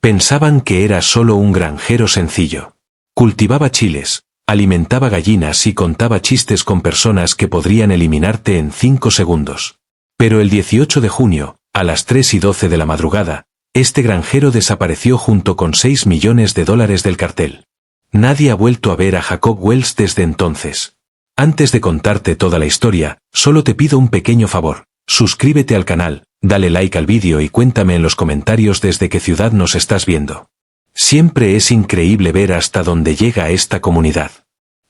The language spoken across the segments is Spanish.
Pensaban que era solo un granjero sencillo. Cultivaba chiles, alimentaba gallinas y contaba chistes con personas que podrían eliminarte en 5 segundos. Pero el 18 de junio, a las 3:12 de la madrugada, este granjero desapareció junto con $6 millones del cartel. Nadie ha vuelto a ver a Jacob Wells desde entonces. Antes de contarte toda la historia, solo te pido un pequeño favor. Suscríbete al canal, dale like al vídeo y cuéntame en los comentarios desde qué ciudad nos estás viendo. Siempre es increíble ver hasta dónde llega esta comunidad.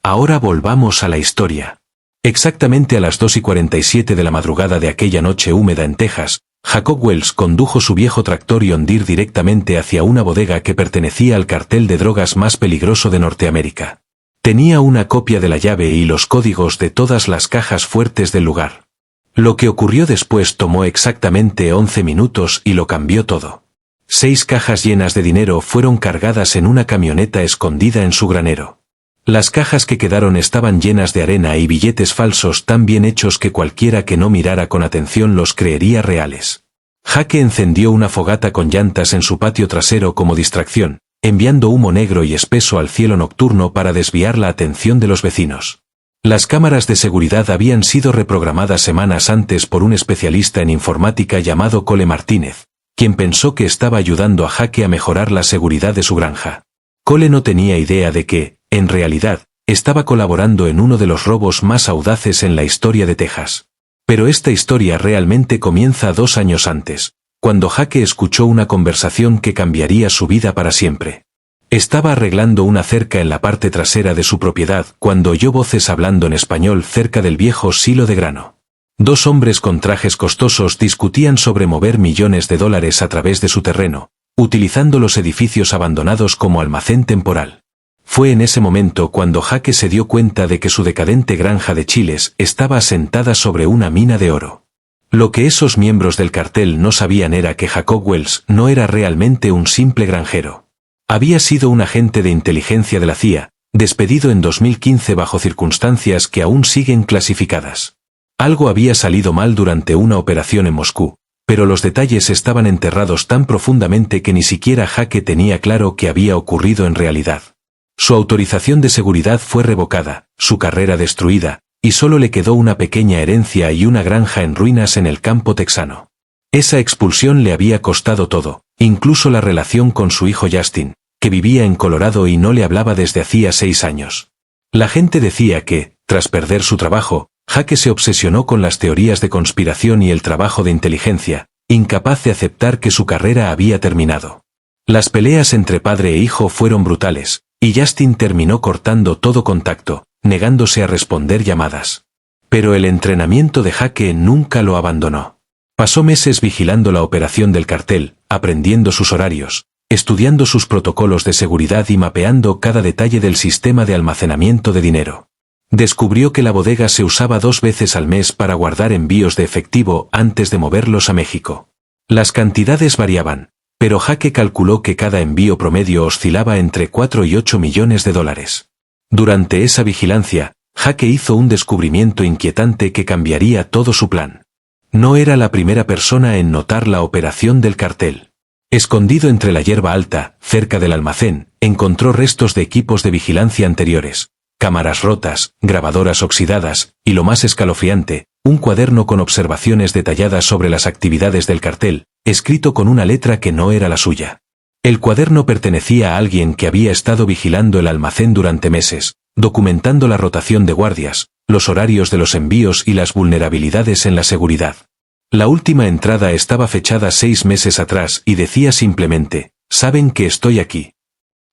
Ahora volvamos a la historia. Exactamente a las 2:47 de la madrugada de aquella noche húmeda en Texas, Jacob Wells condujo su viejo tractor John Deere directamente hacia una bodega que pertenecía al cartel de drogas más peligroso de Norteamérica. Tenía una copia de la llave y los códigos de todas las cajas fuertes del lugar. Lo que ocurrió después tomó exactamente 11 minutos y lo cambió todo. 6 cajas llenas de dinero fueron cargadas en una camioneta escondida en su granero. Las cajas que quedaron estaban llenas de arena y billetes falsos tan bien hechos que cualquiera que no mirara con atención los creería reales. Jake encendió una fogata con llantas en su patio trasero como distracción, enviando humo negro y espeso al cielo nocturno para desviar la atención de los vecinos. Las cámaras de seguridad habían sido reprogramadas semanas antes por un especialista en informática llamado Cole Martínez, quien pensó que estaba ayudando a Jake a mejorar la seguridad de su granja. Cole no tenía idea de que, en realidad, estaba colaborando en uno de los robos más audaces en la historia de Texas. Pero esta historia realmente comienza 2 años antes, cuando Jake escuchó una conversación que cambiaría su vida para siempre. Estaba arreglando una cerca en la parte trasera de su propiedad cuando oyó voces hablando en español cerca del viejo silo de grano. 2 hombres con trajes costosos discutían sobre mover millones de dólares a través de su terreno, utilizando los edificios abandonados como almacén temporal. Fue en ese momento cuando Jake se dio cuenta de que su decadente granja de chiles estaba asentada sobre una mina de oro. Lo que esos miembros del cartel no sabían era que Jacob Wells no era realmente un simple granjero. Había sido un agente de inteligencia de la CIA, despedido en 2015 bajo circunstancias que aún siguen clasificadas. Algo había salido mal durante una operación en Moscú, pero los detalles estaban enterrados tan profundamente que ni siquiera Jake tenía claro qué había ocurrido en realidad. Su autorización de seguridad fue revocada, su carrera destruida, y solo le quedó una pequeña herencia y una granja en ruinas en el campo texano. Esa expulsión le había costado todo, incluso la relación con su hijo Justin, que vivía en Colorado y no le hablaba desde hacía 6 años. La gente decía que, tras perder su trabajo, Jake se obsesionó con las teorías de conspiración y el trabajo de inteligencia, incapaz de aceptar que su carrera había terminado. Las peleas entre padre e hijo fueron brutales, y Justin terminó cortando todo contacto, negándose a responder llamadas. Pero el entrenamiento de Jake nunca lo abandonó. Pasó meses vigilando la operación del cartel, aprendiendo sus horarios, estudiando sus protocolos de seguridad y mapeando cada detalle del sistema de almacenamiento de dinero. Descubrió que la bodega se usaba 2 veces al mes para guardar envíos de efectivo antes de moverlos a México. Las cantidades variaban, pero Jake calculó que cada envío promedio oscilaba entre 4 y 8 millones de dólares. Durante esa vigilancia, Jake hizo un descubrimiento inquietante que cambiaría todo su plan. No era la primera persona en notar la operación del cartel. Escondido entre la hierba alta, cerca del almacén, encontró restos de equipos de vigilancia anteriores, cámaras rotas, grabadoras oxidadas, y lo más escalofriante, un cuaderno con observaciones detalladas sobre las actividades del cartel, escrito con una letra que no era la suya. El cuaderno pertenecía a alguien que había estado vigilando el almacén durante meses, documentando la rotación de guardias, los horarios de los envíos y las vulnerabilidades en la seguridad. La última entrada estaba fechada 6 meses atrás y decía simplemente, «Saben que estoy aquí».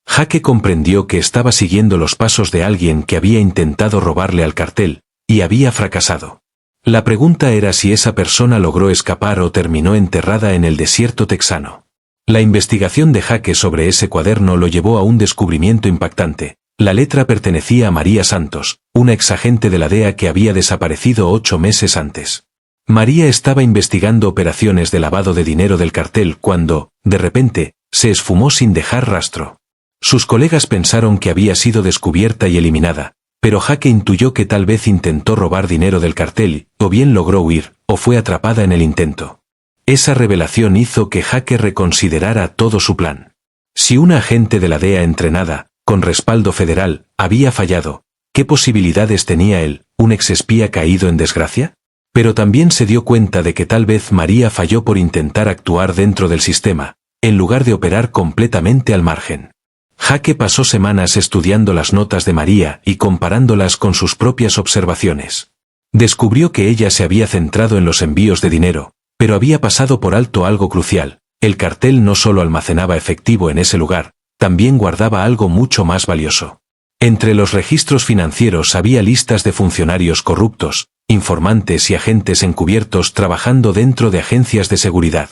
Jake comprendió que estaba siguiendo los pasos de alguien que había intentado robarle al cartel, y había fracasado. La pregunta era si esa persona logró escapar o terminó enterrada en el desierto texano. La investigación de Jake sobre ese cuaderno lo llevó a un descubrimiento impactante. La letra pertenecía a María Santos, una exagente de la DEA que había desaparecido 8 meses antes. María estaba investigando operaciones de lavado de dinero del cartel cuando, de repente, se esfumó sin dejar rastro. Sus colegas pensaron que había sido descubierta y eliminada, pero Jake intuyó que tal vez intentó robar dinero del cartel, o bien logró huir, o fue atrapada en el intento. Esa revelación hizo que Jake reconsiderara todo su plan. Si una agente de la DEA entrenada, con respaldo federal, había fallado, ¿qué posibilidades tenía él, un exespía caído en desgracia? Pero también se dio cuenta de que tal vez María falló por intentar actuar dentro del sistema, en lugar de operar completamente al margen. Jake pasó semanas estudiando las notas de María y comparándolas con sus propias observaciones. Descubrió que ella se había centrado en los envíos de dinero, pero había pasado por alto algo crucial. El cartel no solo almacenaba efectivo en ese lugar, también guardaba algo mucho más valioso. Entre los registros financieros había listas de funcionarios corruptos, informantes y agentes encubiertos trabajando dentro de agencias de seguridad.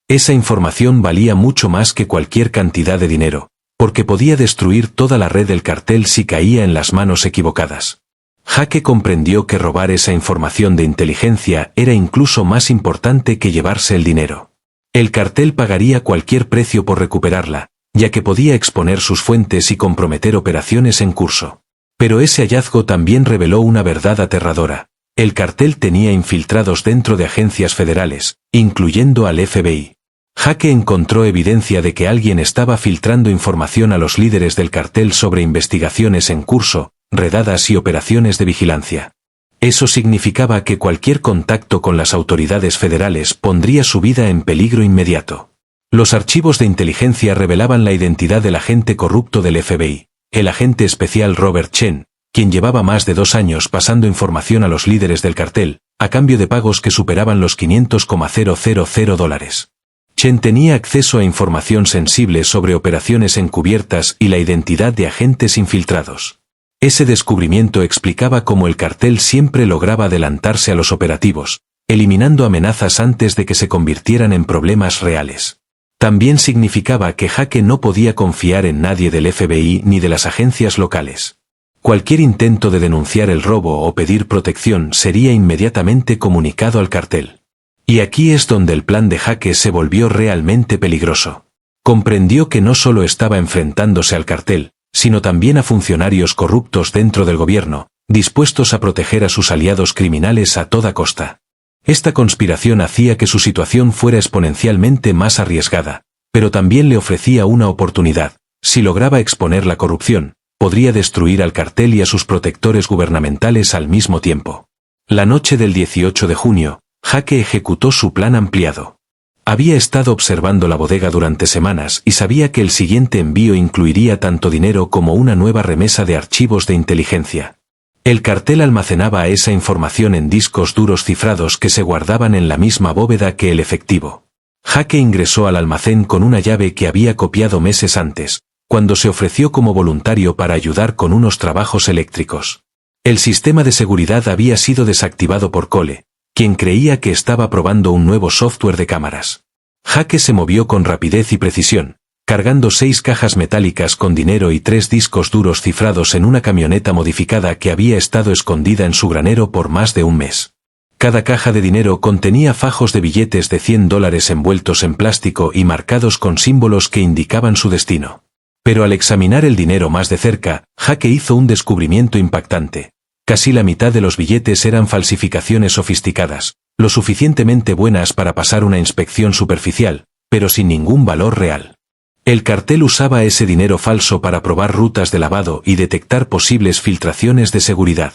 Esa información valía mucho más que cualquier cantidad de dinero, porque podía destruir toda la red del cartel si caía en las manos equivocadas. Jake comprendió que robar esa información de inteligencia era incluso más importante que llevarse el dinero. El cartel pagaría cualquier precio por recuperarla, ya que podía exponer sus fuentes y comprometer operaciones en curso. Pero ese hallazgo también reveló una verdad aterradora. El cartel tenía infiltrados dentro de agencias federales, incluyendo al FBI. Jake encontró evidencia de que alguien estaba filtrando información a los líderes del cartel sobre investigaciones en curso, redadas y operaciones de vigilancia. Eso significaba que cualquier contacto con las autoridades federales pondría su vida en peligro inmediato. Los archivos de inteligencia revelaban la identidad del agente corrupto del FBI, el agente especial Robert Chen, quien llevaba más de 2 años pasando información a los líderes del cartel, a cambio de pagos que superaban los $500,000. Chen tenía acceso a información sensible sobre operaciones encubiertas y la identidad de agentes infiltrados. Ese descubrimiento explicaba cómo el cartel siempre lograba adelantarse a los operativos, eliminando amenazas antes de que se convirtieran en problemas reales. También significaba que Jake no podía confiar en nadie del FBI ni de las agencias locales. Cualquier intento de denunciar el robo o pedir protección sería inmediatamente comunicado al cartel. Y aquí es donde el plan de Jake se volvió realmente peligroso. Comprendió que no solo estaba enfrentándose al cartel, sino también a funcionarios corruptos dentro del gobierno, dispuestos a proteger a sus aliados criminales a toda costa. Esta conspiración hacía que su situación fuera exponencialmente más arriesgada, pero también le ofrecía una oportunidad. Si lograba exponer la corrupción, podría destruir al cartel y a sus protectores gubernamentales al mismo tiempo. La noche del 18 de junio, Jake ejecutó su plan ampliado. Había estado observando la bodega durante semanas y sabía que el siguiente envío incluiría tanto dinero como una nueva remesa de archivos de inteligencia. El cartel almacenaba esa información en discos duros cifrados que se guardaban en la misma bóveda que el efectivo. Jake ingresó al almacén con una llave que había copiado meses antes, cuando se ofreció como voluntario para ayudar con unos trabajos eléctricos. El sistema de seguridad había sido desactivado por Cole, quien creía que estaba probando un nuevo software de cámaras. Jake se movió con rapidez y precisión, cargando 6 cajas metálicas con dinero y 3 discos duros cifrados en una camioneta modificada que había estado escondida en su granero por más de un mes. Cada caja de dinero contenía fajos de billetes de $100 envueltos en plástico y marcados con símbolos que indicaban su destino. Pero al examinar el dinero más de cerca, Jake hizo un descubrimiento impactante. Casi la mitad de los billetes eran falsificaciones sofisticadas, lo suficientemente buenas para pasar una inspección superficial, pero sin ningún valor real. El cartel usaba ese dinero falso para probar rutas de lavado y detectar posibles filtraciones de seguridad.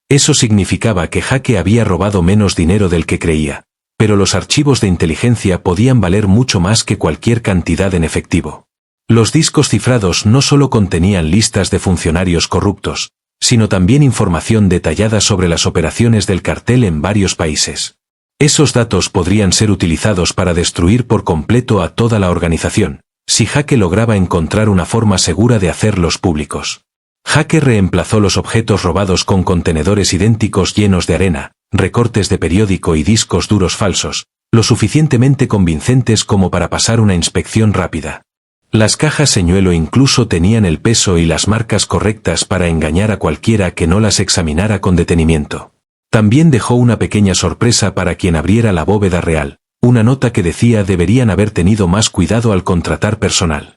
Eso significaba que Jake había robado menos dinero del que creía, pero los archivos de inteligencia podían valer mucho más que cualquier cantidad en efectivo. Los discos cifrados no solo contenían listas de funcionarios corruptos, sino también información detallada sobre las operaciones del cartel en varios países. Esos datos podrían ser utilizados para destruir por completo a toda la organización, si Jake lograba encontrar una forma segura de hacerlos públicos. Jake reemplazó los objetos robados con contenedores idénticos llenos de arena, recortes de periódico y discos duros falsos, lo suficientemente convincentes como para pasar una inspección rápida. Las cajas señuelo incluso tenían el peso y las marcas correctas para engañar a cualquiera que no las examinara con detenimiento. También dejó una pequeña sorpresa para quien abriera la bóveda real, una nota que decía deberían haber tenido más cuidado al contratar personal.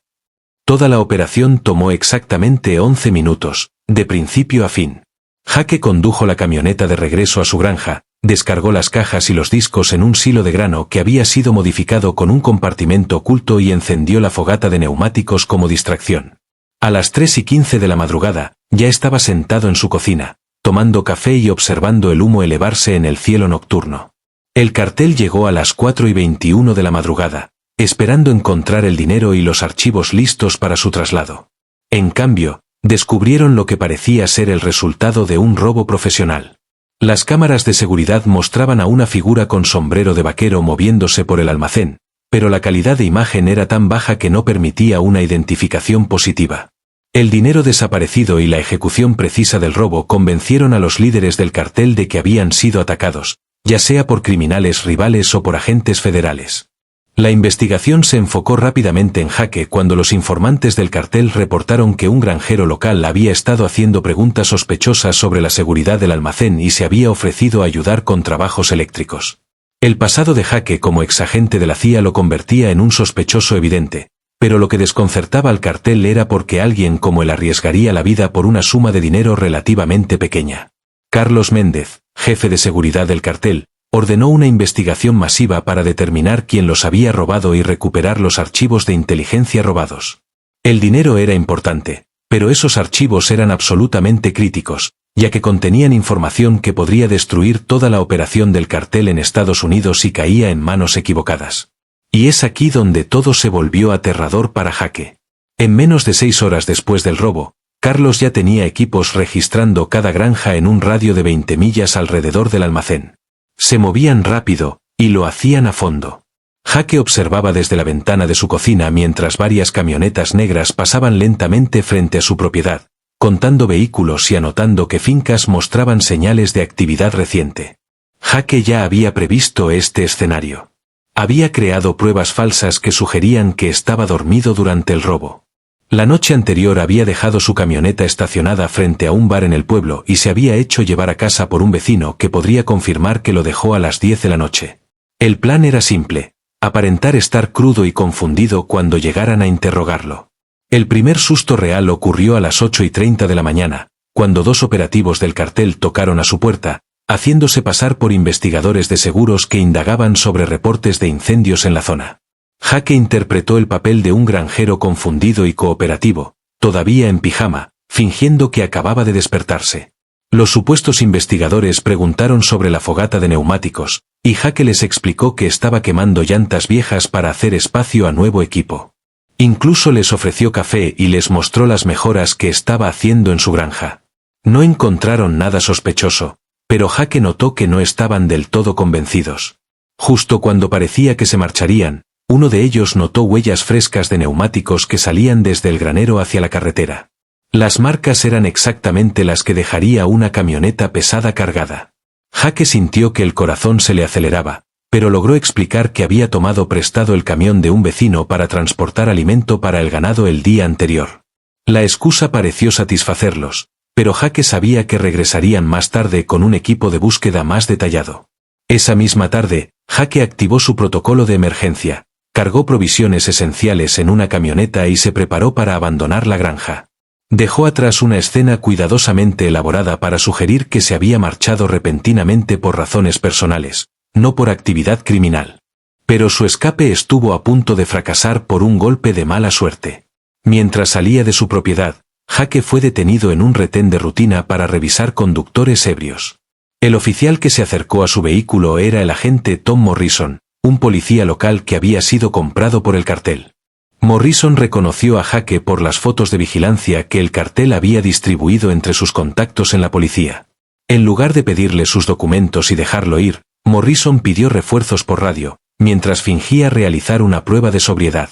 Toda la operación tomó exactamente 11 minutos, de principio a fin. Jake condujo la camioneta de regreso a su granja, Descargó las cajas y los discos en un silo de grano que había sido modificado con un compartimento oculto y encendió la fogata de neumáticos como distracción. A las 3:15 de la madrugada, ya estaba sentado en su cocina, tomando café y observando el humo elevarse en el cielo nocturno. El cartel llegó a las 4:21 de la madrugada, esperando encontrar el dinero y los archivos listos para su traslado. En cambio, descubrieron lo que parecía ser el resultado de un robo profesional. Las cámaras de seguridad mostraban a una figura con sombrero de vaquero moviéndose por el almacén, pero la calidad de imagen era tan baja que no permitía una identificación positiva. El dinero desaparecido y la ejecución precisa del robo convencieron a los líderes del cartel de que habían sido atacados, ya sea por criminales rivales o por agentes federales. La investigación se enfocó rápidamente en jaque cuando los informantes del cartel reportaron que un granjero local había estado haciendo preguntas sospechosas sobre la seguridad del almacén y se había ofrecido a ayudar con trabajos eléctricos. El pasado de Jaque como exagente de la CIA lo convertía en un sospechoso evidente, pero lo que desconcertaba al cartel era porque alguien como él arriesgaría la vida por una suma de dinero relativamente pequeña. Carlos Méndez, jefe de seguridad del cartel, ordenó una investigación masiva para determinar quién los había robado y recuperar los archivos de inteligencia robados. El dinero era importante, pero esos archivos eran absolutamente críticos, ya que contenían información que podría destruir toda la operación del cartel en Estados Unidos si caía en manos equivocadas. Y es aquí donde todo se volvió aterrador para Jaque. En menos de 6 horas después del robo, Carlos ya tenía equipos registrando cada granja en un radio de 20 millas alrededor del almacén. Se movían rápido, y lo hacían a fondo. Jaque observaba desde la ventana de su cocina mientras varias camionetas negras pasaban lentamente frente a su propiedad, contando vehículos y anotando que fincas mostraban señales de actividad reciente. Jaque ya había previsto este escenario. Había creado pruebas falsas que sugerían que estaba dormido durante el robo. La noche anterior había dejado su camioneta estacionada frente a un bar en el pueblo y se había hecho llevar a casa por un vecino que podría confirmar que lo dejó a las 10 de la noche. El plan era simple: aparentar estar crudo y confundido cuando llegaran a interrogarlo. El primer susto real ocurrió a las 8:30 de la mañana, cuando 2 operativos del cartel tocaron a su puerta, haciéndose pasar por investigadores de seguros que indagaban sobre reportes de incendios en la zona. Jaque interpretó el papel de un granjero confundido y cooperativo, todavía en pijama, fingiendo que acababa de despertarse. Los supuestos investigadores preguntaron sobre la fogata de neumáticos, y Jaque les explicó que estaba quemando llantas viejas para hacer espacio a nuevo equipo. Incluso les ofreció café y les mostró las mejoras que estaba haciendo en su granja. No encontraron nada sospechoso, pero Jaque notó que no estaban del todo convencidos. Justo cuando parecía que se marcharían, uno de ellos notó huellas frescas de neumáticos que salían desde el granero hacia la carretera. Las marcas eran exactamente las que dejaría una camioneta pesada cargada. Jaque sintió que el corazón se le aceleraba, pero logró explicar que había tomado prestado el camión de un vecino para transportar alimento para el ganado el día anterior. La excusa pareció satisfacerlos, pero Jaque sabía que regresarían más tarde con un equipo de búsqueda más detallado. Esa misma tarde, Jaque activó su protocolo de emergencia. Cargó provisiones esenciales en una camioneta y se preparó para abandonar la granja. Dejó atrás una escena cuidadosamente elaborada para sugerir que se había marchado repentinamente por razones personales, no por actividad criminal. Pero su escape estuvo a punto de fracasar por un golpe de mala suerte. Mientras salía de su propiedad, Jaque fue detenido en un retén de rutina para revisar conductores ebrios. El oficial que se acercó a su vehículo era el agente Tom Morrison, un policía local que había sido comprado por el cartel. Morrison reconoció a Jaque por las fotos de vigilancia que el cartel había distribuido entre sus contactos en la policía. En lugar de pedirle sus documentos y dejarlo ir, Morrison pidió refuerzos por radio, mientras fingía realizar una prueba de sobriedad.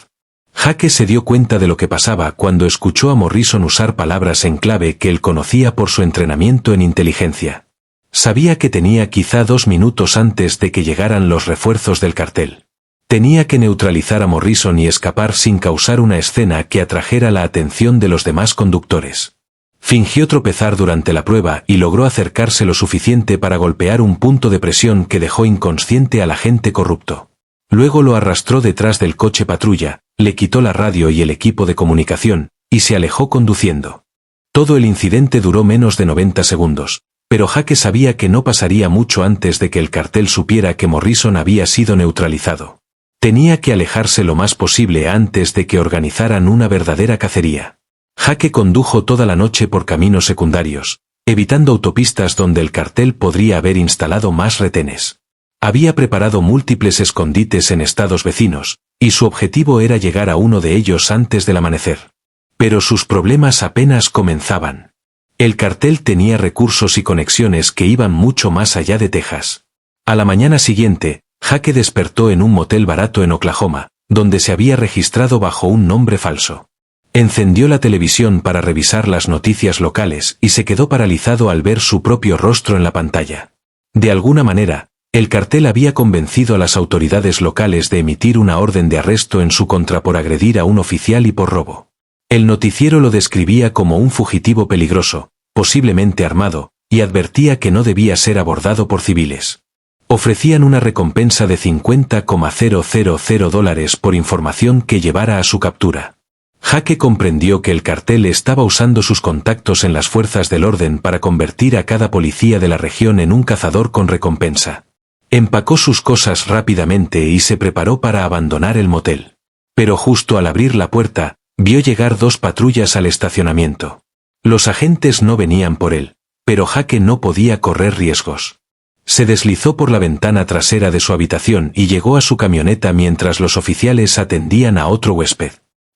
Jaque se dio cuenta de lo que pasaba cuando escuchó a Morrison usar palabras en clave que él conocía por su entrenamiento en inteligencia. Sabía que tenía quizá 2 minutos antes de que llegaran los refuerzos del cartel. Tenía que neutralizar a Morrison y escapar sin causar una escena que atrajera la atención de los demás conductores. Fingió tropezar durante la prueba y logró acercarse lo suficiente para golpear un punto de presión que dejó inconsciente al agente corrupto. Luego lo arrastró detrás del coche patrulla, le quitó la radio y el equipo de comunicación, y se alejó conduciendo. Todo el incidente duró menos de 90 segundos. pero Jake sabía que no pasaría mucho antes de que el cartel supiera que Morrison había sido neutralizado. Tenía que alejarse lo más posible antes de que organizaran una verdadera cacería. Jake condujo toda la noche por caminos secundarios, evitando autopistas donde el cartel podría haber instalado más retenes. Había preparado múltiples escondites en estados vecinos, y su objetivo era llegar a uno de ellos antes del amanecer. Pero sus problemas apenas comenzaban. El cartel tenía recursos y conexiones que iban mucho más allá de Texas. A la mañana siguiente, Jake despertó en un motel barato en Oklahoma, donde se había registrado bajo un nombre falso. Encendió la televisión para revisar las noticias locales y se quedó paralizado al ver su propio rostro en la pantalla. De alguna manera, el cartel había convencido a las autoridades locales de emitir una orden de arresto en su contra por agredir a un oficial y por robo. El noticiero lo describía como un fugitivo peligroso, posiblemente armado, y advertía que no debía ser abordado por civiles. Ofrecían una recompensa de $50,000 por información que llevara a su captura. Jake comprendió que el cartel estaba usando sus contactos en las fuerzas del orden para convertir a cada policía de la región en un cazador con recompensa. Empacó sus cosas rápidamente y se preparó para abandonar el motel. Pero justo al abrir la puerta, vio llegar 2 patrullas al estacionamiento. Los agentes no venían por él, pero Jake no podía correr riesgos. Se deslizó por la ventana trasera de su habitación y llegó a su camioneta mientras los oficiales atendían a otro huésped.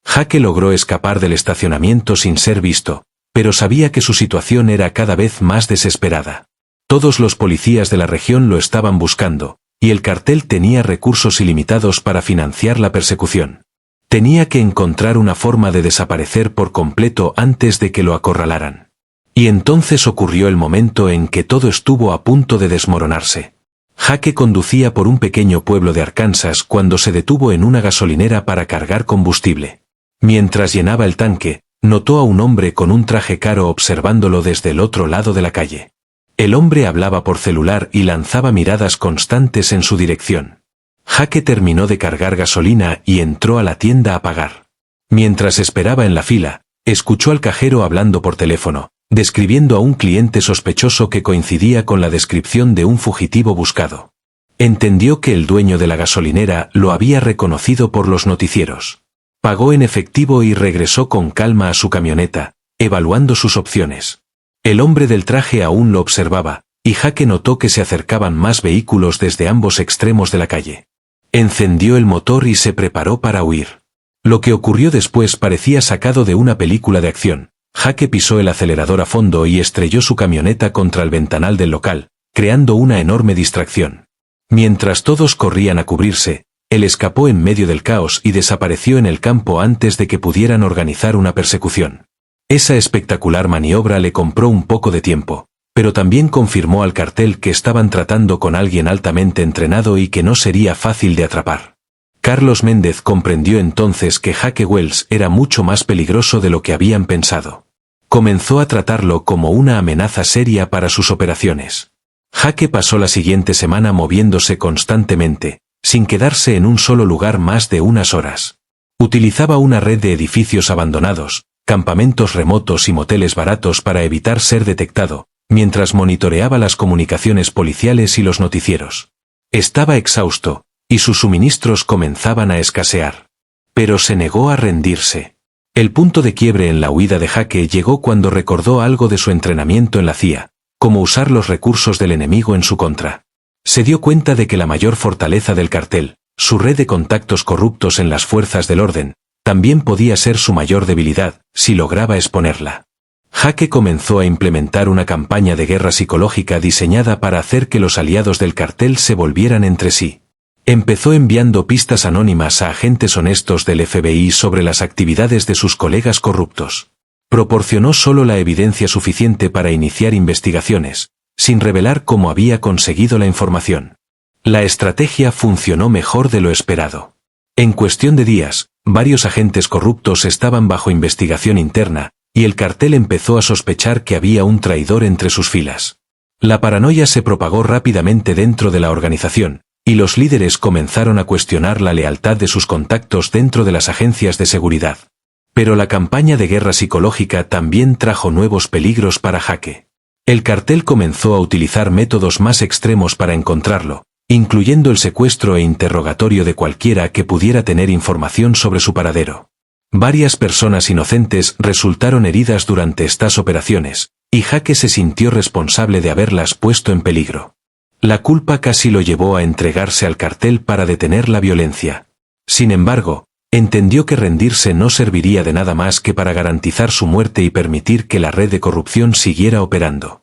Jake logró escapar del estacionamiento sin ser visto, pero sabía que su situación era cada vez más desesperada. Todos los policías de la región lo estaban buscando, y el cartel tenía recursos ilimitados para financiar la persecución. Tenía que encontrar una forma de desaparecer por completo antes de que lo acorralaran. Y entonces ocurrió el momento en que todo estuvo a punto de desmoronarse. Jake conducía por un pequeño pueblo de Arkansas cuando se detuvo en una gasolinera para cargar combustible. Mientras llenaba el tanque, notó a un hombre con un traje caro observándolo desde el otro lado de la calle. El hombre hablaba por celular y lanzaba miradas constantes en su dirección. Jake terminó de cargar gasolina y entró a la tienda a pagar. Mientras esperaba en la fila, escuchó al cajero hablando por teléfono, describiendo a un cliente sospechoso que coincidía con la descripción de un fugitivo buscado. Entendió que el dueño de la gasolinera lo había reconocido por los noticieros. Pagó en efectivo y regresó con calma a su camioneta, evaluando sus opciones. El hombre del traje aún lo observaba, y Jake notó que se acercaban más vehículos desde ambos extremos de la calle. Encendió el motor y se preparó para huir. Lo que ocurrió después parecía sacado de una película de acción. Jake pisó el acelerador a fondo y estrelló su camioneta contra el ventanal del local, creando una enorme distracción. Mientras todos corrían a cubrirse, él escapó en medio del caos y desapareció en el campo antes de que pudieran organizar una persecución. Esa espectacular maniobra le compró un poco de tiempo, pero también confirmó al cartel que estaban tratando con alguien altamente entrenado y que no sería fácil de atrapar. Carlos Méndez comprendió entonces que Jake Wells era mucho más peligroso de lo que habían pensado. Comenzó a tratarlo como una amenaza seria para sus operaciones. Jake pasó la siguiente semana moviéndose constantemente, sin quedarse en un solo lugar más de unas horas. Utilizaba una red de edificios abandonados, campamentos remotos y moteles baratos para evitar ser detectado, mientras monitoreaba las comunicaciones policiales y los noticieros. Estaba exhausto, y sus suministros comenzaban a escasear. Pero se negó a rendirse. El punto de quiebre en la huida de Jake llegó cuando recordó algo de su entrenamiento en la CIA, cómo usar los recursos del enemigo en su contra. Se dio cuenta de que la mayor fortaleza del cartel, su red de contactos corruptos en las fuerzas del orden, también podía ser su mayor debilidad, si lograba exponerla. Jake comenzó a implementar una campaña de guerra psicológica diseñada para hacer que los aliados del cartel se volvieran entre sí. Empezó enviando pistas anónimas a agentes honestos del FBI sobre las actividades de sus colegas corruptos. Proporcionó solo la evidencia suficiente para iniciar investigaciones, sin revelar cómo había conseguido la información. La estrategia funcionó mejor de lo esperado. En cuestión de días, varios agentes corruptos estaban bajo investigación interna, y el cartel empezó a sospechar que había un traidor entre sus filas. La paranoia se propagó rápidamente dentro de la organización, y los líderes comenzaron a cuestionar la lealtad de sus contactos dentro de las agencias de seguridad. Pero la campaña de guerra psicológica también trajo nuevos peligros para Jake. El cartel comenzó a utilizar métodos más extremos para encontrarlo, incluyendo el secuestro e interrogatorio de cualquiera que pudiera tener información sobre su paradero. Varias personas inocentes resultaron heridas durante estas operaciones, y Jake se sintió responsable de haberlas puesto en peligro. La culpa casi lo llevó a entregarse al cartel para detener la violencia. Sin embargo, entendió que rendirse no serviría de nada más que para garantizar su muerte y permitir que la red de corrupción siguiera operando.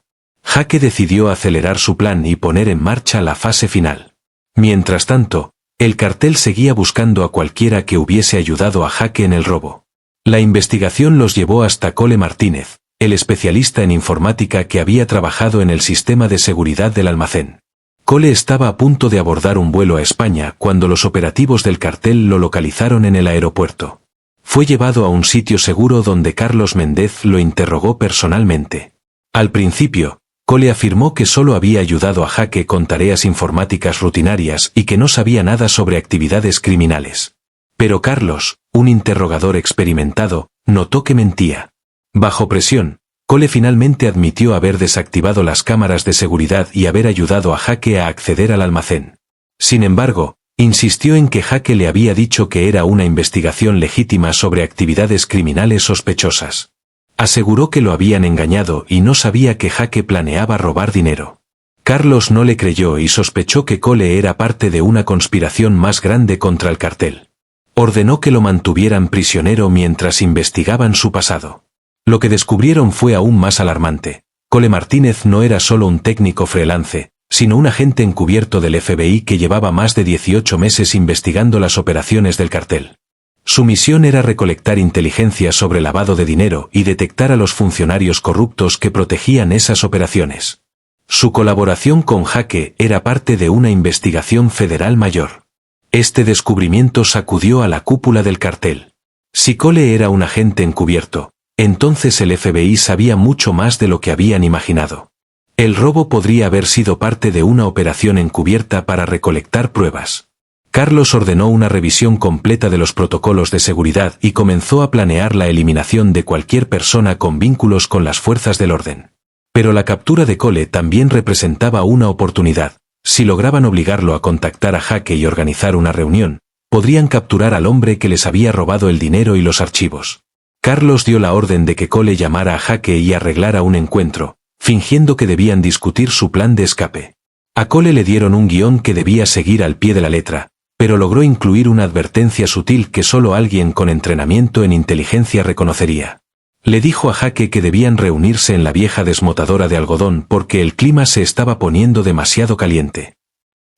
Jake decidió acelerar su plan y poner en marcha la fase final. Mientras tanto, el cartel seguía buscando a cualquiera que hubiese ayudado a Jake en el robo. La investigación los llevó hasta Cole Martínez, el especialista en informática que había trabajado en el sistema de seguridad del almacén. Cole estaba a punto de abordar un vuelo a España cuando los operativos del cartel lo localizaron en el aeropuerto. Fue llevado a un sitio seguro donde Carlos Méndez lo interrogó personalmente. Al principio, Cole afirmó que solo había ayudado a Jake con tareas informáticas rutinarias y que no sabía nada sobre actividades criminales. Pero Carlos, un interrogador experimentado, notó que mentía. Bajo presión, Cole finalmente admitió haber desactivado las cámaras de seguridad y haber ayudado a Jake a acceder al almacén. Sin embargo, insistió en que Jake le había dicho que era una investigación legítima sobre actividades criminales sospechosas. Aseguró que lo habían engañado y no sabía que Jake planeaba robar dinero. Carlos no le creyó y sospechó que Cole era parte de una conspiración más grande contra el cartel. Ordenó que lo mantuvieran prisionero mientras investigaban su pasado. Lo que descubrieron fue aún más alarmante. Cole Martínez no era solo un técnico freelance, sino un agente encubierto del FBI que llevaba más de 18 meses investigando las operaciones del cartel. Su misión era recolectar inteligencia sobre lavado de dinero y detectar a los funcionarios corruptos que protegían esas operaciones. Su colaboración con Jake era parte de una investigación federal mayor. Este descubrimiento sacudió a la cúpula del cartel. Si Cole era un agente encubierto, entonces el FBI sabía mucho más de lo que habían imaginado. El robo podría haber sido parte de una operación encubierta para recolectar pruebas. Carlos ordenó una revisión completa de los protocolos de seguridad y comenzó a planear la eliminación de cualquier persona con vínculos con las fuerzas del orden. Pero la captura de Cole también representaba una oportunidad. Si lograban obligarlo a contactar a Jake y organizar una reunión, podrían capturar al hombre que les había robado el dinero y los archivos. Carlos dio la orden de que Cole llamara a Jake y arreglara un encuentro, fingiendo que debían discutir su plan de escape. A Cole le dieron un guión que debía seguir al pie de la letra, pero logró incluir una advertencia sutil que solo alguien con entrenamiento en inteligencia reconocería. Le dijo a Jake que debían reunirse en la vieja desmotadora de algodón porque el clima se estaba poniendo demasiado caliente.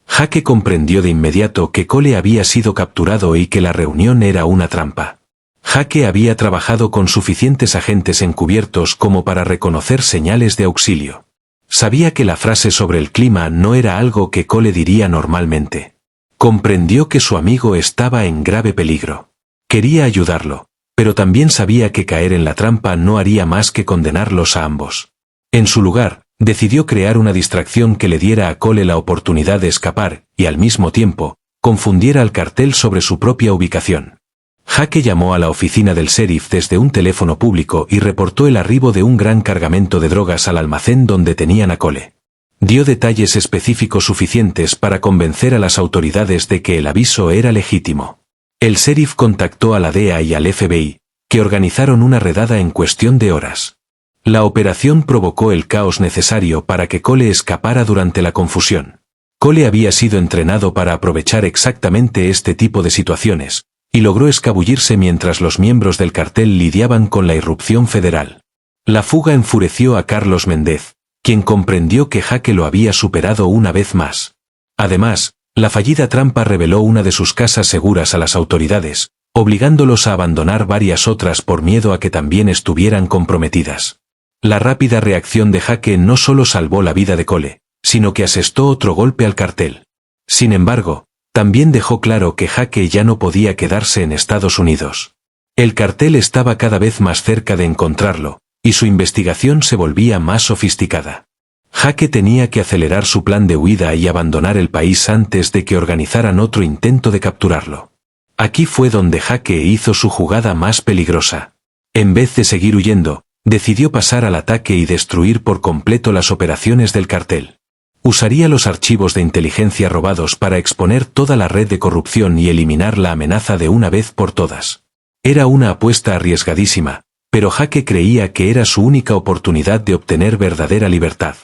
Jake comprendió de inmediato que Cole había sido capturado y que la reunión era una trampa. Jake había trabajado con suficientes agentes encubiertos como para reconocer señales de auxilio. Sabía que la frase sobre el clima no era algo que Cole diría normalmente. Comprendió que su amigo estaba en grave peligro. Quería ayudarlo, pero también sabía que caer en la trampa no haría más que condenarlos a ambos. En su lugar, decidió crear una distracción que le diera a Cole la oportunidad de escapar y, al mismo tiempo, confundiera al cartel sobre su propia ubicación. Jake llamó a la oficina del sheriff desde un teléfono público y reportó el arribo de un gran cargamento de drogas al almacén donde tenían a Cole. Dio detalles específicos suficientes para convencer a las autoridades de que el aviso era legítimo. El sheriff contactó a la DEA y al FBI, que organizaron una redada en cuestión de horas. La operación provocó el caos necesario para que Cole escapara durante la confusión. Cole había sido entrenado para aprovechar exactamente este tipo de situaciones, y logró escabullirse mientras los miembros del cartel lidiaban con la irrupción federal. La fuga enfureció a Carlos Méndez, quien comprendió que Jake lo había superado una vez más. Además, la fallida trampa reveló una de sus casas seguras a las autoridades, obligándolos a abandonar varias otras por miedo a que también estuvieran comprometidas. La rápida reacción de Jake no solo salvó la vida de Cole, sino que asestó otro golpe al cartel. Sin embargo, también dejó claro que Jake ya no podía quedarse en Estados Unidos. El cartel estaba cada vez más cerca de encontrarlo, y su investigación se volvía más sofisticada. Jake tenía que acelerar su plan de huida y abandonar el país antes de que organizaran otro intento de capturarlo. Aquí fue donde Jake hizo su jugada más peligrosa. En vez de seguir huyendo, Decidió pasar al ataque y destruir por completo las operaciones del cartel. Usaría los archivos de inteligencia robados para exponer toda la red de corrupción y eliminar la amenaza de una vez por todas. Era una apuesta arriesgadísima, pero Hake creía que era su única oportunidad de obtener verdadera libertad.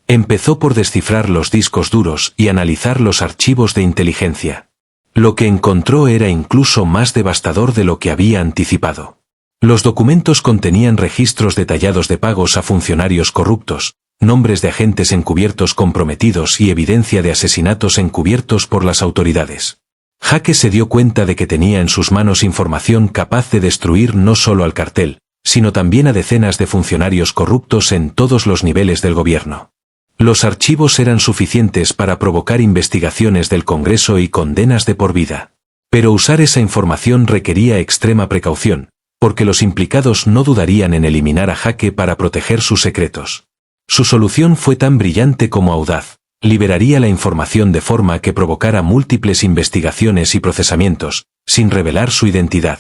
Empezó por descifrar los discos duros y analizar los archivos de inteligencia. Lo que encontró era incluso más devastador de lo que había anticipado. Los documentos contenían registros detallados de pagos a funcionarios corruptos, nombres de agentes encubiertos comprometidos y evidencia de asesinatos encubiertos por las autoridades. Hake se dio cuenta de que tenía en sus manos información capaz de destruir no solo al cartel, sino también a decenas de funcionarios corruptos en todos los niveles del gobierno. Los archivos eran suficientes para provocar investigaciones del Congreso y condenas de por vida. Pero usar esa información requería extrema precaución, porque los implicados no dudarían en eliminar a Hake para proteger sus secretos. Su solución fue tan brillante como audaz: liberaría la información de forma que provocara múltiples investigaciones y procesamientos, sin revelar su identidad.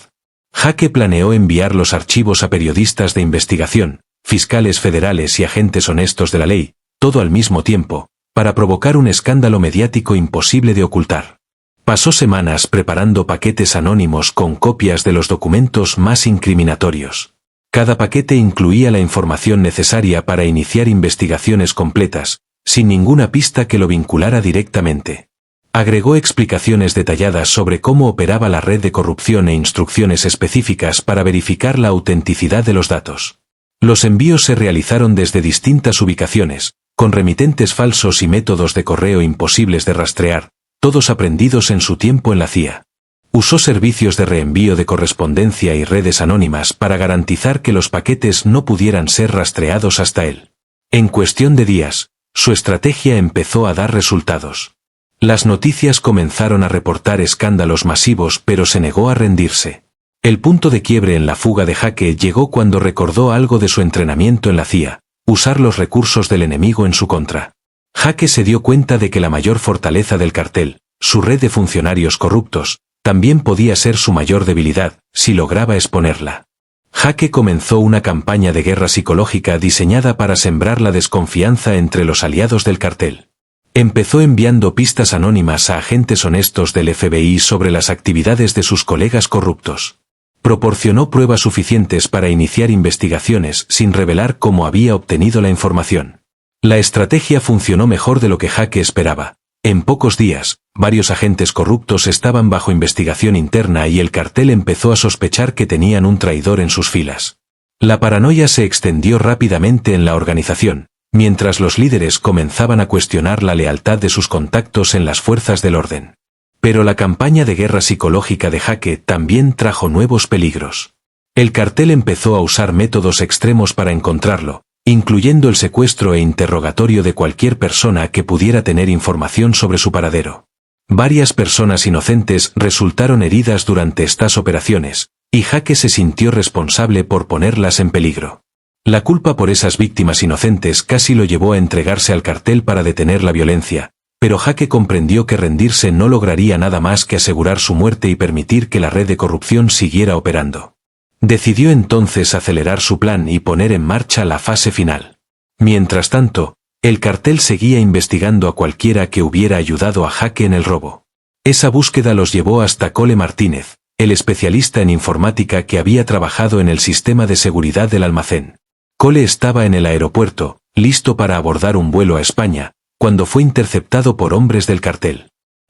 Hake planeó enviar los archivos a periodistas de investigación, fiscales federales y agentes honestos de la ley, todo al mismo tiempo, para provocar un escándalo mediático imposible de ocultar. Pasó semanas preparando paquetes anónimos con copias de los documentos más incriminatorios. Cada paquete incluía la información necesaria para iniciar investigaciones completas, sin ninguna pista que lo vinculara directamente. Agregó explicaciones detalladas sobre cómo operaba la red de corrupción e instrucciones específicas para verificar la autenticidad de los datos. Los envíos se realizaron desde distintas ubicaciones, con remitentes falsos y métodos de correo imposibles de rastrear, todos aprendidos en su tiempo en la CIA. Usó servicios de reenvío de correspondencia y redes anónimas para garantizar que los paquetes no pudieran ser rastreados hasta él. En cuestión de días, su estrategia empezó a dar resultados. Las noticias comenzaron a reportar escándalos masivos, pero se negó a rendirse. El punto de quiebre en la fuga de Hake llegó cuando recordó algo de su entrenamiento en la CIA: usar los recursos del enemigo en su contra. Hake se dio cuenta de que la mayor fortaleza del cartel, su red de funcionarios corruptos, también podía ser su mayor debilidad, si lograba exponerla. Hake comenzó una campaña de guerra psicológica diseñada para sembrar la desconfianza entre los aliados del cartel. Empezó enviando pistas anónimas a agentes honestos del FBI sobre las actividades de sus colegas corruptos. Proporcionó pruebas suficientes para iniciar investigaciones sin revelar cómo había obtenido la información. La estrategia funcionó mejor de lo que Hake esperaba. En pocos días, varios agentes corruptos estaban bajo investigación interna y el cartel empezó a sospechar que tenían un traidor en sus filas. La paranoia se extendió rápidamente en la organización, mientras los líderes comenzaban a cuestionar la lealtad de sus contactos en las fuerzas del orden. Pero la campaña de guerra psicológica de Hake también trajo nuevos peligros. El cartel empezó a usar métodos extremos para encontrarlo, incluyendo el secuestro e interrogatorio de cualquier persona que pudiera tener información sobre su paradero. Varias personas inocentes resultaron heridas durante estas operaciones, y Hake se sintió responsable por ponerlas en peligro. La culpa por esas víctimas inocentes casi lo llevó a entregarse al cartel para detener la violencia, pero Hake comprendió que rendirse no lograría nada más que asegurar su muerte y permitir que la red de corrupción siguiera operando. Decidió entonces acelerar su plan y poner en marcha la fase final. Mientras tanto, el cartel seguía investigando a cualquiera que hubiera ayudado a Hake en el robo. Esa búsqueda los llevó hasta Cole Martínez, el especialista en informática que había trabajado en el sistema de seguridad del almacén. Cole estaba en el aeropuerto, listo para abordar un vuelo a España, cuando fue interceptado por hombres del cartel.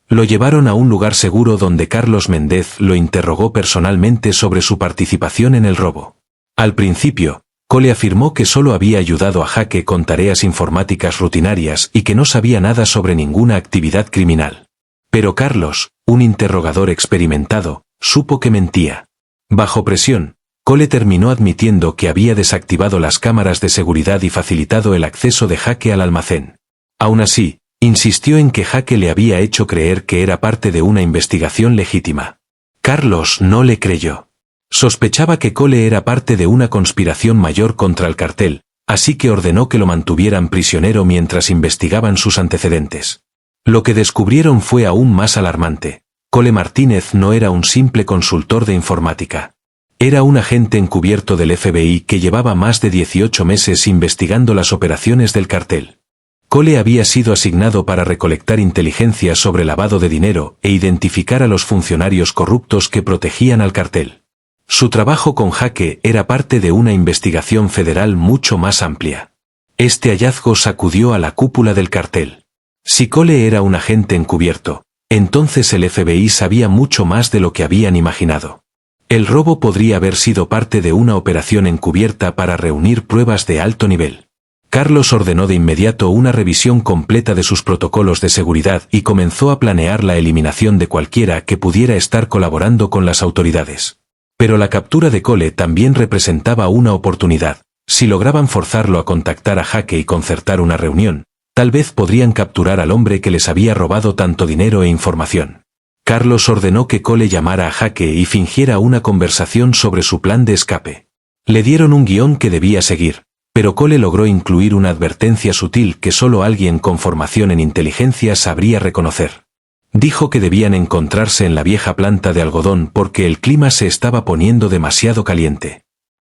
Lo llevaron a un lugar seguro donde Carlos Méndez lo interrogó personalmente sobre su participación en el robo. Al principio, Cole afirmó que solo había ayudado a Hake con tareas informáticas rutinarias y que no sabía nada sobre ninguna actividad criminal. Pero Carlos, un interrogador experimentado, supo que mentía. Bajo presión, Cole terminó admitiendo que había desactivado las cámaras de seguridad y facilitado el acceso de Hake al almacén. Aún así, insistió en que Hake le había hecho creer que era parte de una investigación legítima. Carlos no le creyó. Sospechaba que Cole era parte de una conspiración mayor contra el cartel, así que ordenó que lo mantuvieran prisionero mientras investigaban sus antecedentes. Lo que descubrieron fue aún más alarmante. Cole Martínez no era un simple consultor de informática. Era un agente encubierto del FBI que llevaba más de 18 meses investigando las operaciones del cartel. Cole había sido asignado para recolectar inteligencia sobre lavado de dinero e identificar a los funcionarios corruptos que protegían al cartel. Su trabajo con Jake era parte de una investigación federal mucho más amplia. Este hallazgo sacudió a la cúpula del cartel. Si Cole era un agente encubierto, entonces el FBI sabía mucho más de lo que habían imaginado. El robo podría haber sido parte de una operación encubierta para reunir pruebas de alto nivel. Carlos ordenó de inmediato una revisión completa de sus protocolos de seguridad y comenzó a planear la eliminación de cualquiera que pudiera estar colaborando con las autoridades. Pero la captura de Cole también representaba una oportunidad. Si lograban forzarlo a contactar a Jake y concertar una reunión, tal vez podrían capturar al hombre que les había robado tanto dinero e información. Carlos ordenó que Cole llamara a Jake y fingiera una conversación sobre su plan de escape. Le dieron un guión que debía seguir, pero Cole logró incluir una advertencia sutil que solo alguien con formación en inteligencia sabría reconocer. Dijo que debían encontrarse en la vieja planta de algodón porque el clima se estaba poniendo demasiado caliente.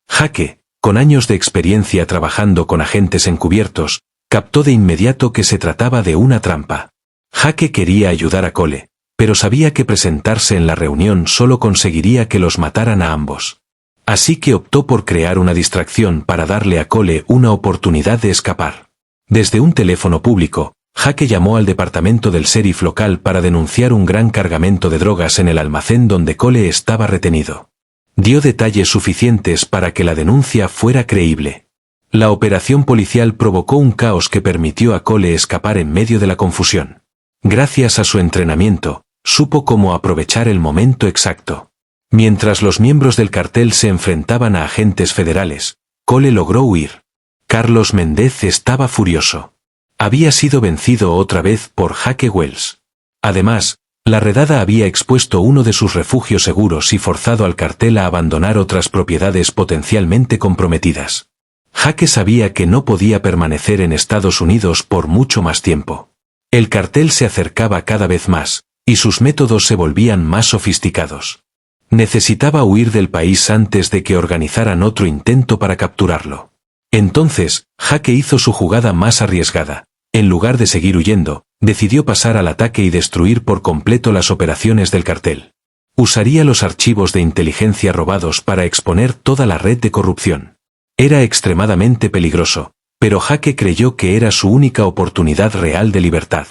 Jake, con años de experiencia trabajando con agentes encubiertos, captó de inmediato que se trataba de una trampa. Jake quería ayudar a Cole, pero sabía que presentarse en la reunión solo conseguiría que los mataran a ambos. Así que optó por crear una distracción para darle a Cole una oportunidad de escapar. Desde un teléfono público, Jake llamó al departamento del sheriff local para denunciar un gran cargamento de drogas en el almacén donde Cole estaba retenido. Dio detalles suficientes para que la denuncia fuera creíble. La operación policial provocó un caos que permitió a Cole escapar en medio de la confusión. Gracias a su entrenamiento, supo cómo aprovechar el momento exacto. Mientras los miembros del cartel se enfrentaban a agentes federales, Cole logró huir. Carlos Méndez estaba furioso. Había sido vencido otra vez por Jake Wells. Además, la redada había expuesto uno de sus refugios seguros y forzado al cartel a abandonar otras propiedades potencialmente comprometidas. Jake sabía que no podía permanecer en Estados Unidos por mucho más tiempo. El cartel se acercaba cada vez más, y sus métodos se volvían más sofisticados. Necesitaba huir del país antes de que organizaran otro intento para capturarlo. Entonces, Jake hizo su jugada más arriesgada. En lugar de seguir huyendo, decidió pasar al ataque y destruir por completo las operaciones del cartel. Usaría los archivos de inteligencia robados para exponer toda la red de corrupción. Era extremadamente peligroso, pero Jake creyó que era su única oportunidad real de libertad.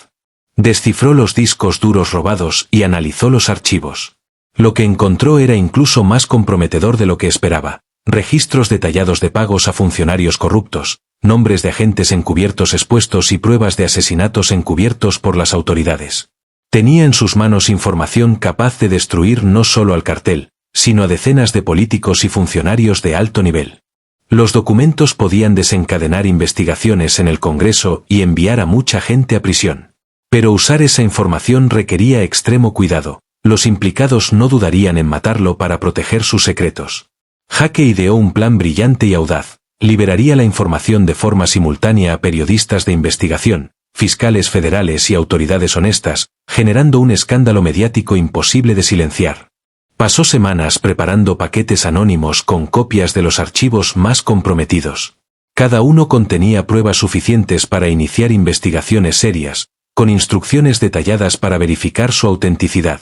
Descifró los discos duros robados y analizó los archivos. Lo que encontró era incluso más comprometedor de lo que esperaba. Registros detallados de pagos a funcionarios corruptos, nombres de agentes encubiertos expuestos y pruebas de asesinatos encubiertos por las autoridades. Tenía en sus manos información capaz de destruir no solo al cartel, sino a decenas de políticos y funcionarios de alto nivel. Los documentos podían desencadenar investigaciones en el Congreso y enviar a mucha gente a prisión. Pero usar esa información requería extremo cuidado. Los implicados no dudarían en matarlo para proteger sus secretos. Jake ideó un plan brillante y audaz. Liberaría la información de forma simultánea a periodistas de investigación, fiscales federales y autoridades honestas, generando un escándalo mediático imposible de silenciar. Pasó semanas preparando paquetes anónimos con copias de los archivos más comprometidos. Cada uno contenía pruebas suficientes para iniciar investigaciones serias, con instrucciones detalladas para verificar su autenticidad.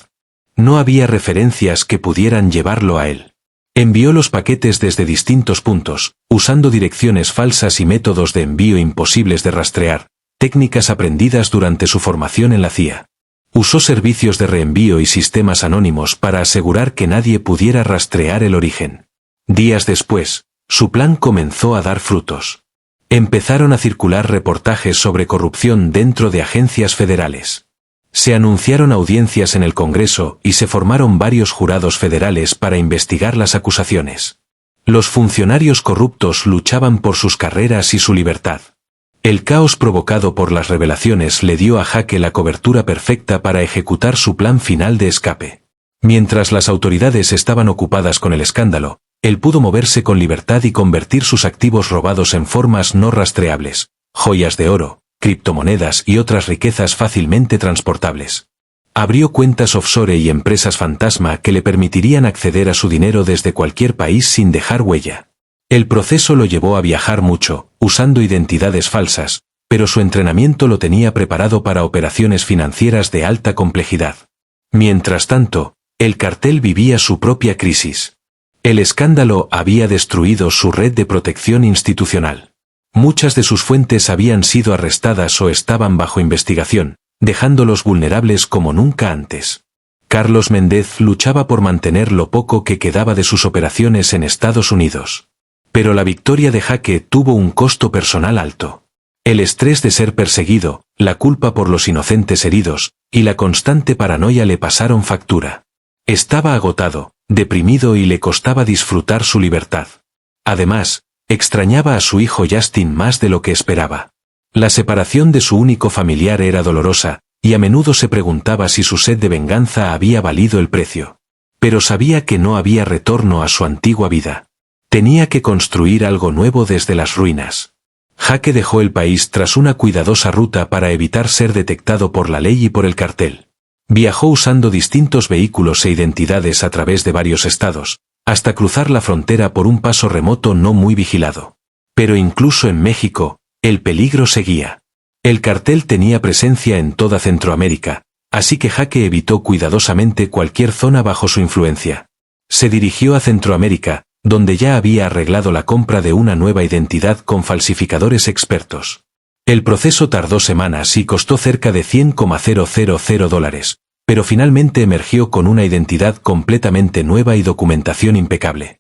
No había referencias que pudieran llevarlo a él. Envió los paquetes desde distintos puntos, usando direcciones falsas y métodos de envío imposibles de rastrear, técnicas aprendidas durante su formación en la CIA. Usó servicios de reenvío y sistemas anónimos para asegurar que nadie pudiera rastrear el origen. Días después, su plan comenzó a dar frutos. Empezaron a circular reportajes sobre corrupción dentro de agencias federales. Se anunciaron audiencias en el Congreso y se formaron varios jurados federales para investigar las acusaciones. Los funcionarios corruptos luchaban por sus carreras y su libertad. El caos provocado por las revelaciones le dio a Jake la cobertura perfecta para ejecutar su plan final de escape. Mientras las autoridades estaban ocupadas con el escándalo, él pudo moverse con libertad y convertir sus activos robados en formas no rastreables, joyas de oro, criptomonedas y otras riquezas fácilmente transportables. Abrió cuentas offshore y empresas fantasma que le permitirían acceder a su dinero desde cualquier país sin dejar huella. El proceso lo llevó a viajar mucho, usando identidades falsas, pero su entrenamiento lo tenía preparado para operaciones financieras de alta complejidad. Mientras tanto, el cartel vivía su propia crisis. El escándalo había destruido su red de protección institucional. Muchas de sus fuentes habían sido arrestadas o estaban bajo investigación, dejándolos vulnerables como nunca antes. Carlos Méndez luchaba por mantener lo poco que quedaba de sus operaciones en Estados Unidos. Pero la victoria de Jaque tuvo un costo personal alto. El estrés de ser perseguido, la culpa por los inocentes heridos, y la constante paranoia le pasaron factura. Estaba agotado, deprimido y le costaba disfrutar su libertad. Además, extrañaba a su hijo Justin más de lo que esperaba. La separación de su único familiar era dolorosa, y a menudo se preguntaba si su sed de venganza había valido el precio. Pero sabía que no había retorno a su antigua vida. Tenía que construir algo nuevo desde las ruinas. Jaque dejó el país tras una cuidadosa ruta para evitar ser detectado por la ley y por el cartel. Viajó usando distintos vehículos e identidades a través de varios estados, hasta cruzar la frontera por un paso remoto no muy vigilado. Pero incluso en México, el peligro seguía. El cartel tenía presencia en toda Centroamérica, así que Jaque evitó cuidadosamente cualquier zona bajo su influencia. Se dirigió a Centroamérica, donde ya había arreglado la compra de una nueva identidad con falsificadores expertos. El proceso tardó semanas y costó cerca de $100,000, pero finalmente emergió con una identidad completamente nueva y documentación impecable.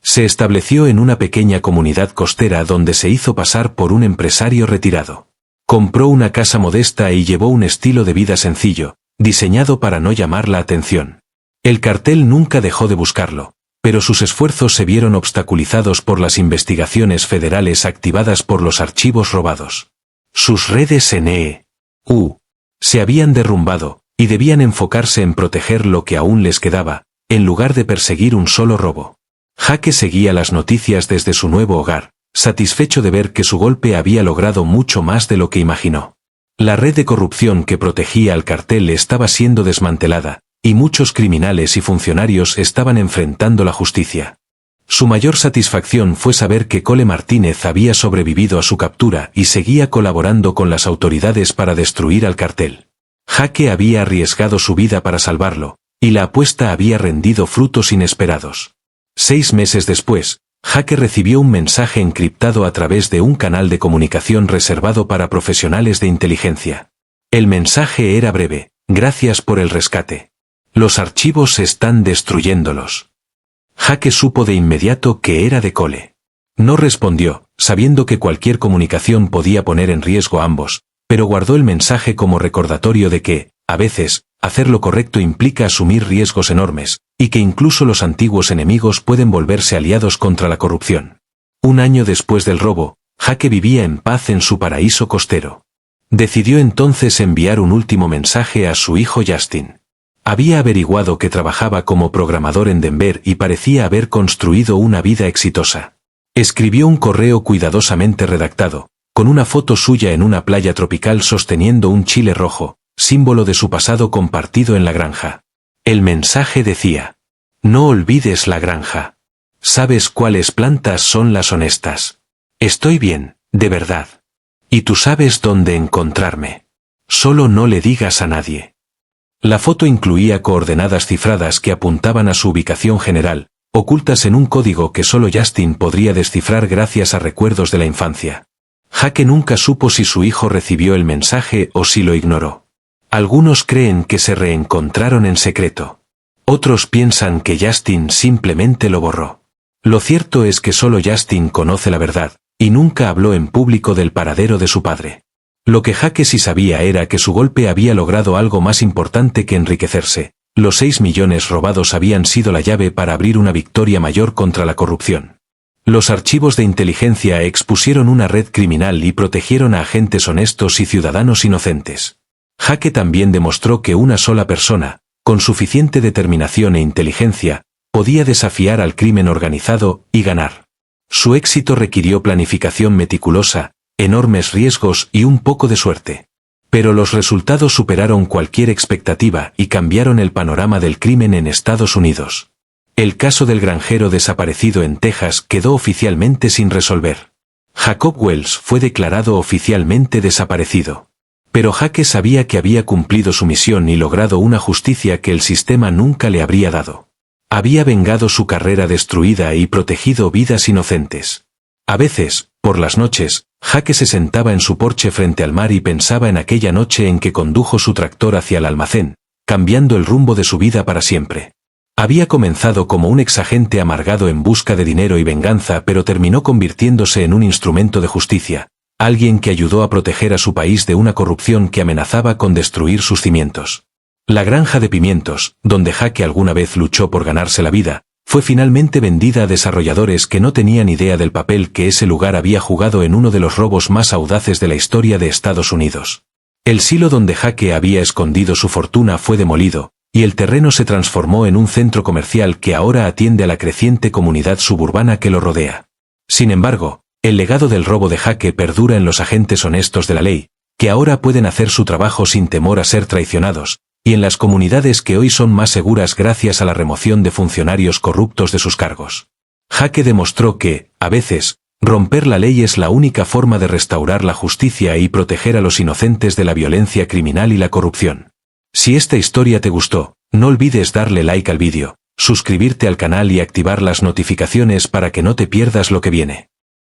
Se estableció en una pequeña comunidad costera donde se hizo pasar por un empresario retirado. Compró una casa modesta y llevó un estilo de vida sencillo, diseñado para no llamar la atención. El cartel nunca dejó de buscarlo, pero sus esfuerzos se vieron obstaculizados por las investigaciones federales activadas por los archivos robados. Sus redes en E.U. se habían derrumbado, y debían enfocarse en proteger lo que aún les quedaba, en lugar de perseguir un solo robo. Jaque seguía las noticias desde su nuevo hogar, satisfecho de ver que su golpe había logrado mucho más de lo que imaginó. La red de corrupción que protegía al cartel estaba siendo desmantelada, y muchos criminales y funcionarios estaban enfrentando la justicia. Su mayor satisfacción fue saber que Cole Martínez había sobrevivido a su captura y seguía colaborando con las autoridades para destruir al cartel. Jaque había arriesgado su vida para salvarlo, y la apuesta había rendido frutos inesperados. 6 meses después, Jaque recibió un mensaje encriptado a través de un canal de comunicación reservado para profesionales de inteligencia. El mensaje era breve: gracias por el rescate. Los archivos están destruyéndolos. Jaque supo de inmediato que era de Cole. No respondió, sabiendo que cualquier comunicación podía poner en riesgo a ambos, pero guardó el mensaje como recordatorio de que, a veces, hacer lo correcto implica asumir riesgos enormes, y que incluso los antiguos enemigos pueden volverse aliados contra la corrupción. Un año después del robo, Jaque vivía en paz en su paraíso costero. Decidió entonces enviar un último mensaje a su hijo Justin. Había averiguado que trabajaba como programador en Denver y parecía haber construido una vida exitosa. Escribió un correo cuidadosamente redactado, con una foto suya en una playa tropical sosteniendo un chile rojo, símbolo de su pasado compartido en la granja. El mensaje decía: no olvides la granja. Sabes cuáles plantas son las honestas. Estoy bien, de verdad. Y tú sabes dónde encontrarme. Solo no le digas a nadie. La foto incluía coordenadas cifradas que apuntaban a su ubicación general, ocultas en un código que solo Justin podría descifrar gracias a recuerdos de la infancia. Jaque nunca supo si su hijo recibió el mensaje o si lo ignoró. Algunos creen que se reencontraron en secreto. Otros piensan que Justin simplemente lo borró. Lo cierto es que solo Justin conoce la verdad, y nunca habló en público del paradero de su padre. Lo que Jaque sí sabía era que su golpe había logrado algo más importante que enriquecerse. Los 6 millones robados habían sido la llave para abrir una victoria mayor contra la corrupción. Los archivos de inteligencia expusieron una red criminal y protegieron a agentes honestos y ciudadanos inocentes. Jaque también demostró que una sola persona, con suficiente determinación e inteligencia, podía desafiar al crimen organizado y ganar. Su éxito requirió planificación meticulosa, enormes riesgos y un poco de suerte. Pero los resultados superaron cualquier expectativa y cambiaron el panorama del crimen en Estados Unidos. El caso del granjero desaparecido en Texas quedó oficialmente sin resolver. Jacob Wells fue declarado oficialmente desaparecido. Pero Jake sabía que había cumplido su misión y logrado una justicia que el sistema nunca le habría dado. Había vengado su carrera destruida y protegido vidas inocentes. A veces, por las noches, Jake se sentaba en su porche frente al mar y pensaba en aquella noche en que condujo su tractor hacia el almacén, cambiando el rumbo de su vida para siempre. Había comenzado como un exagente amargado en busca de dinero y venganza, pero terminó convirtiéndose en un instrumento de justicia, alguien que ayudó a proteger a su país de una corrupción que amenazaba con destruir sus cimientos. La granja de pimientos, donde Jake alguna vez luchó por ganarse la vida, fue finalmente vendida a desarrolladores que no tenían idea del papel que ese lugar había jugado en uno de los robos más audaces de la historia de Estados Unidos. El silo donde Jake había escondido su fortuna fue demolido, y el terreno se transformó en un centro comercial que ahora atiende a la creciente comunidad suburbana que lo rodea. Sin embargo, el legado del robo de Jake perdura en los agentes honestos de la ley, que ahora pueden hacer su trabajo sin temor a ser traicionados, y en las comunidades que hoy son más seguras gracias a la remoción de funcionarios corruptos de sus cargos. Jake demostró que, a veces, romper la ley es la única forma de restaurar la justicia y proteger a los inocentes de la violencia criminal y la corrupción. Si esta historia te gustó, no olvides darle like al vídeo, suscribirte al canal y activar las notificaciones para que no te pierdas lo que viene.